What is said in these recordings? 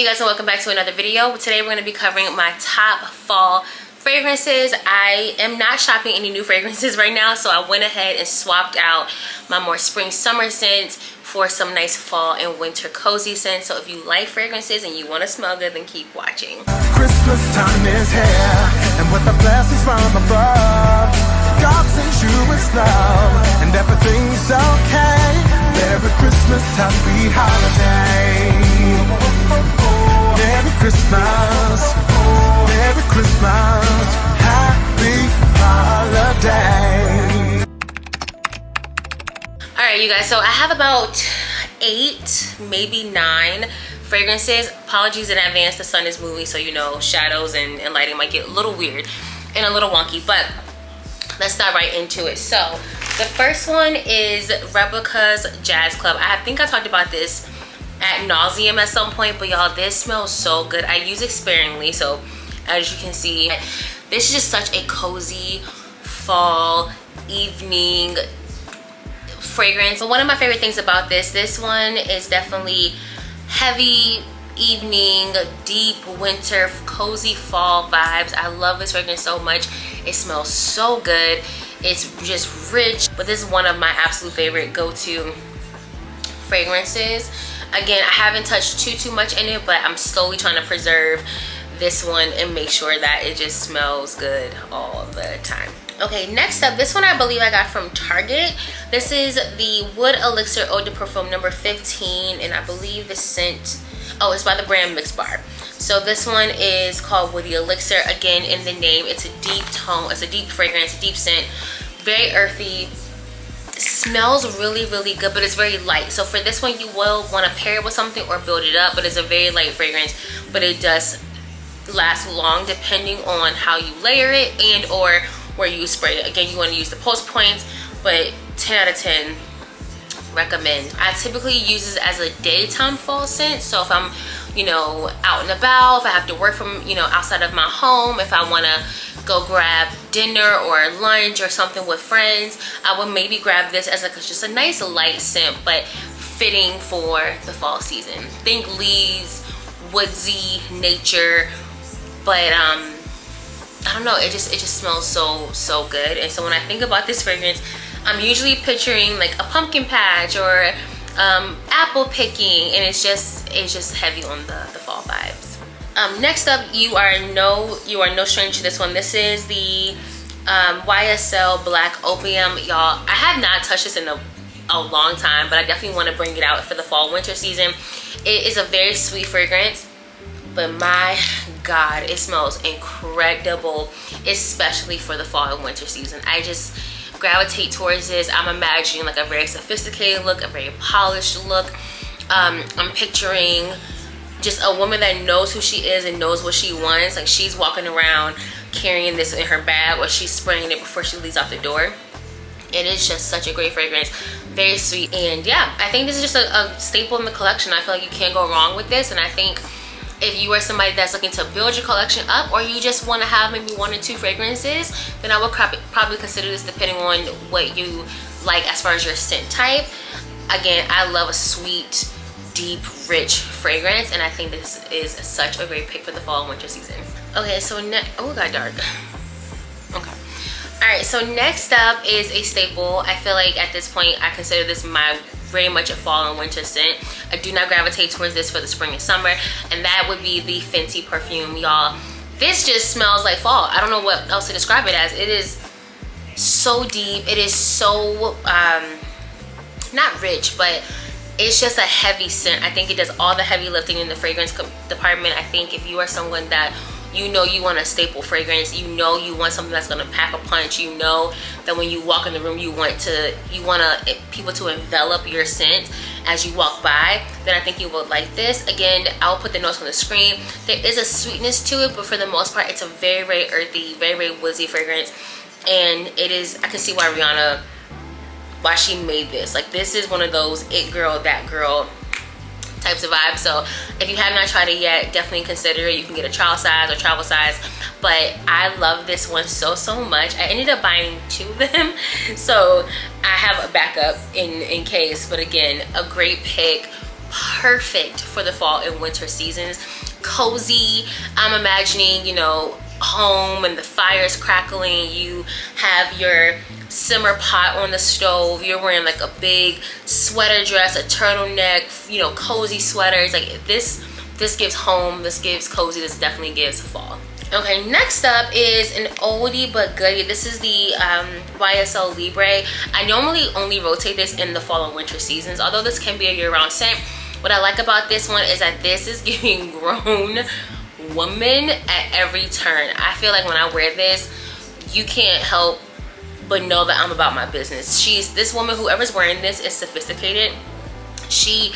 guys, and welcome back to another video. Today we're going to be covering my top fall fragrances. I am not shopping any new fragrances right now, so I went ahead and swapped out my more spring summer scents for some nice fall and winter cozy scents. So if you like fragrances and you want to smell good, then keep watching. Christmas time is here, and with the blessings from above, God sends you His love, and everything's okay. Merry Christmas, happy holiday. Merry Christmas, Merry Christmas, happy holiday. Alright, you guys, so I have about 8, maybe 9 fragrances. Apologies in advance, the sun is moving, so you know, shadows and lighting might get a little weird and a little wonky, but let's dive right into it. So the first one is Replica's Jazz Club. I think I talked about this ad nauseum at some point, but y'all, this smells so good. I use it sparingly, so as you can see, this is just such a cozy fall evening fragrance. But one of my favorite things about this one is definitely heavy evening, deep winter, cozy fall vibes. I love this fragrance so much. It smells so good. It's just rich, but this is one of my absolute favorite go-to fragrances. Again, I haven't touched too much in it, but I'm slowly trying to preserve this one and make sure that it just smells good all the time. Okay, next up, this one I believe I got from Target. This is the Wood Elixir Eau de Parfum number 15, and I believe the scent, oh, it's by the brand Mix Bar. So this one is called Woody Elixir. Again, in the name, it's a deep tone, it's a deep fragrance, a deep scent, very earthy. It smells really good, but it's very light. So for this one, you will want to pair it with something or build it up, but it's a very light fragrance, but it does last long depending on how you layer it and or where you spray it. Again, you want to use the pulse points, but 10 out of 10 recommend. I typically use this as a daytime fall scent. So if I'm, you know, out and about, if I have to work from, you know, outside of my home, if I want to go grab dinner or lunch or something with friends, I would maybe grab this as like just a nice light scent, but fitting for the fall season. Think leaves, woodsy nature, but I don't know, it just smells so good. And so when I think about this fragrance, I'm usually picturing like a pumpkin patch or apple picking, and it's just heavy on the fall vibes. Next up, you are no stranger to this one. This is the YSL Black Opium. Y'all, I have not touched this in a long time, but I definitely want to bring it out for the fall winter season. It is a very sweet fragrance, but my God, it smells incredible, especially for the fall and winter season. I just gravitate towards this. I'm imagining like a very sophisticated look, a very polished look. I'm picturing just a woman that knows who she is and knows what she wants. Like she's walking around carrying this in her bag, or she's spraying it before she leaves out the door. It is just such a great fragrance, very sweet. And yeah, I think this is just a staple in the collection. I feel like you can't go wrong with this. And I think if you are somebody that's looking to build your collection up, or you just want to have maybe 1 or 2 fragrances, then I would probably consider this depending on what you like as far as your scent type. Again, I love a sweet, deep, rich fragrance, and I think this is such a great pick for the fall and winter season. Okay, so oh, it got dark. Okay. All right, so next up is a staple. I feel like at this point, I consider this very much a fall and winter scent. I do not gravitate towards this for the spring and summer, and that would be the Fenty perfume, y'all. This just smells like fall. I don't know what else to describe it as. It is so deep. It is so not rich, but it's just a heavy scent. I think it does all the heavy lifting in the fragrance department. I think if you are someone that you know you want a staple fragrance, you know you want something that's going to pack a punch, you know that when you walk in the room you want people to envelop your scent as you walk by, then I think you will like this. Again, I'll put the notes on the screen. There is a sweetness to it, but for the most part it's a very earthy, very woodsy fragrance. And it is, I can see why she made this. Like, this is one of those it girl, that girl types of vibes. So if you have not tried it yet, definitely consider it. You can get a trial size or travel size, but I love this one so much. I ended up buying 2 of them, so I have a backup in case. But again, a great pick, perfect for the fall and winter seasons. Cozy. I'm imagining, you know, home and the fire's crackling. You have your simmer pot on the stove. You're wearing like a big sweater dress, a turtleneck, you know, cozy sweaters. Like this gives home, this gives cozy, this definitely gives fall. Okay, next up is an oldie but goodie. This is the YSL Libre. I normally only rotate this in the fall and winter seasons, although this can be a year-round scent. What I like about this one is that this is giving grown woman at every turn. I feel like when I wear this, you can't help but know that I'm about my business. This woman, whoever's wearing this, is sophisticated. She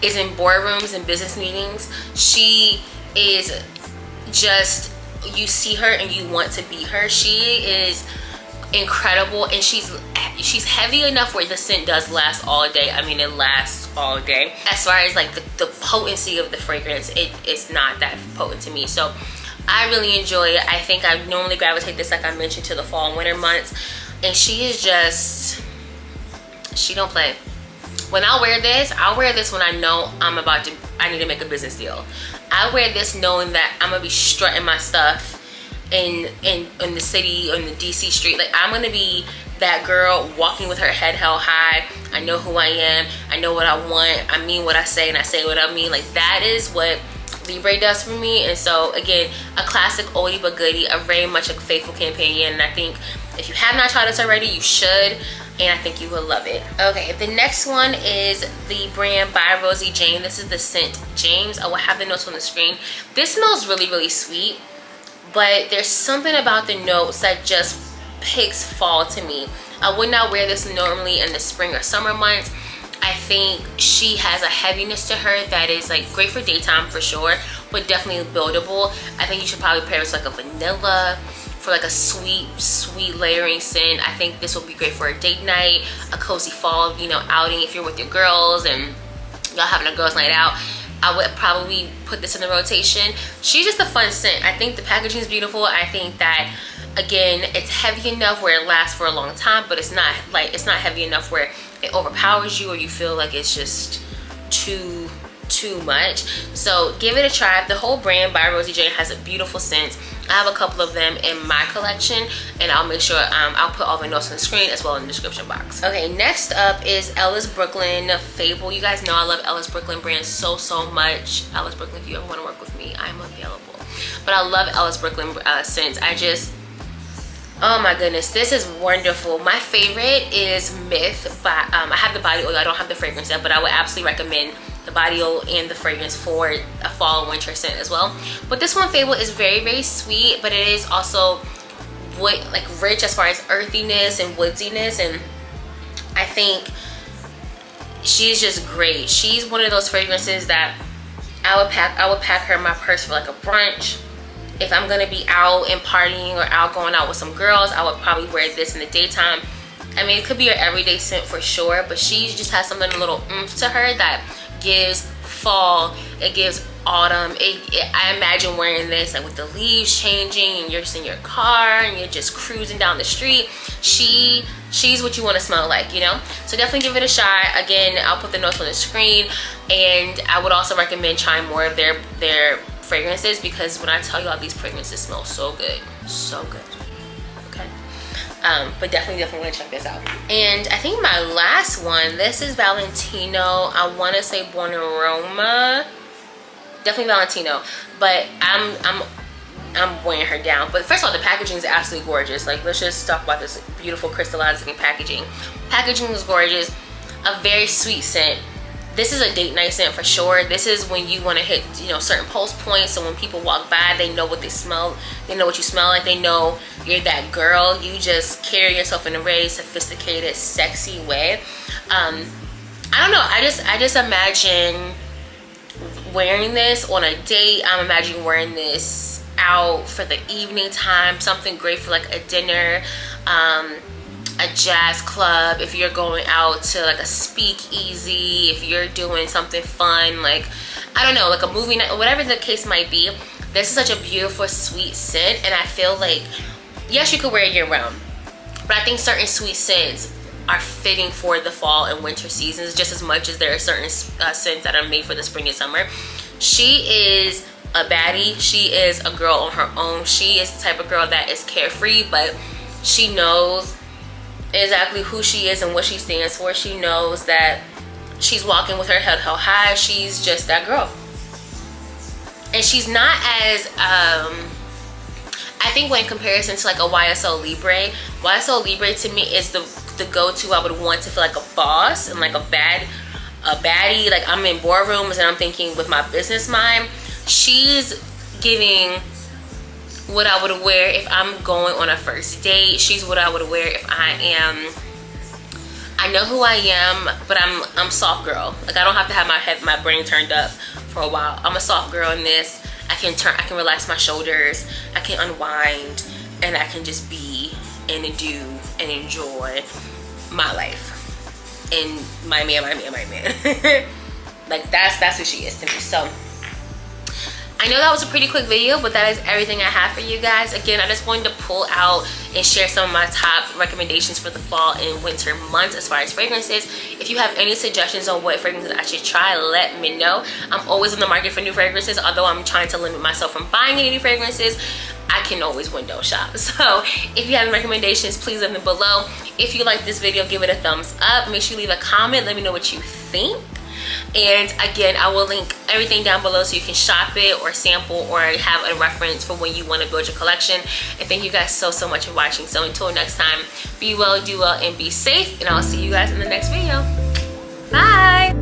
is in boardrooms and business meetings. She is just, you see her and you want to be her. She is incredible, and she's heavy enough where the scent does last all day. I mean, it lasts all day. As far as like the potency of the fragrance, it's not that potent to me. So I really enjoy it. I think I normally gravitate this, like I mentioned, to the fall and winter months. And she is just, she don't play. When I wear this, I'll wear this when I know I need to make a business deal. I wear this knowing that I'm gonna be strutting my stuff in the city, on the DC street. Like, I'm gonna be that girl walking with her head held high. I know who I am. I know what I want. I mean what I say, and I say what I mean. Like, that is what Libre does for me. And so again, a classic oldie but goodie, a very much a faithful companion. And I think if you have not tried this already, you should, and I think you will love it. Okay, the next one is the brand by Rosie Jane. This is the scent James. I will have the notes on the screen. This smells really, really sweet, but there's something about the notes that just picks fall to me. I would not wear this normally in the spring or summer months. I think she has a heaviness to her that is like great for daytime for sure, but definitely buildable. I think you should probably pair this like a vanilla, for like a sweet layering scent. I think this will be great for a date night, a cozy fall, you know, outing. If you're with your girls and y'all having a girls night out, I would probably put this in the rotation. She's just a fun scent. I think the packaging is beautiful. I think that, again, it's heavy enough where it lasts for a long time, but it's not heavy enough where it overpowers you or you feel like it's just too much. So give it a try. The whole brand by Rosie Jane has a beautiful scent. I have a couple of them in my collection, and I'll make sure I'll put all the notes on the screen as well in the description box. Okay, next up is Ellis Brooklyn Fable. You guys know I love Ellis Brooklyn brand so much. Ellis Brooklyn, if you ever want to work with me, I'm available. But I love Ellis Brooklyn scents. Oh my goodness, this is wonderful. My favorite is Myth by, I have the body oil, I don't have the fragrance yet, but I would absolutely recommend the body oil and the fragrance for a fall and winter scent as well. But this one, Fable, is very sweet, but it is also like rich as far as earthiness and woodsiness, and I think she's just great. She's one of those fragrances that I would pack her in my purse for like a brunch. If I'm gonna be out and partying or out going out with some girls, I would probably wear this in the daytime. I mean, it could be her everyday scent for sure, but she just has something a little oomph to her that gives fall, it gives autumn. I imagine wearing this like with the leaves changing and you're just in your car and you're just cruising down the street. She's what you want to smell like, you know? So definitely give it a shot. Again, I'll put the notes on the screen, and I would also recommend trying more of their fragrances, because when I tell you all, these fragrances smell so good, okay? But definitely want to check this out. And I think my last one, this is Valentino. I want to say Born in Roma, definitely Valentino, but I'm weighing her down. But first of all, the packaging is absolutely gorgeous. Like, let's just talk about this beautiful crystallized looking packaging. Packaging is gorgeous, a very sweet scent. This is a date night scent for sure. This is when you want to hit, you know, certain pulse points, so when people walk by, they know what they smell, they know what you smell like, they know you're that girl. You just carry yourself in a very sophisticated, sexy way. I don't know, I just imagine wearing this on a date. I'm imagining wearing this out for the evening time, something great for like a dinner, a jazz club, if you're going out to like a speakeasy, if you're doing something fun, like, I don't know, like a movie night, whatever the case might be. This is such a beautiful, sweet scent, and I feel like, yes, you could wear it year round, but I think certain sweet scents are fitting for the fall and winter seasons just as much as there are certain scents that are made for the spring and summer. She is a baddie. She is a girl on her own. She is the type of girl that is carefree, but she knows exactly who she is and what she stands for. She knows that she's walking with her head held high. She's just that girl. And she's not as I think when in comparison to like a YSL Libre to me is the go-to. I would want to feel like a boss and like a baddie. Like I'm in boardrooms and I'm thinking with my business mind. She's giving what I would wear if I'm going on a first date. She's what I would wear if I know who I am, but I'm soft girl. Like I don't have to have my brain turned up for a while. I'm a soft girl in this. I can relax my shoulders, I can unwind, and I can just be and do and enjoy my life. And my man. Like that's who she is to me. So I know that was a pretty quick video, but that is everything I have for you guys. Again, I just wanted to pull out and share some of my top recommendations for the fall and winter months as far as fragrances. If you have any suggestions on what fragrances I should try, let me know. I'm always in the market for new fragrances. Although I'm trying to limit myself from buying any new fragrances, I can always window shop. So if you have any recommendations, please leave them below. If you like this video, give it a thumbs up. Make sure you leave a comment. Let me know what you think. And again, I will link everything down below so you can shop it or sample or have a reference for when you want to build your collection. And thank you guys so much for watching. So until next time, be well, do well, and be safe. And I'll see you guys in the next video. Bye.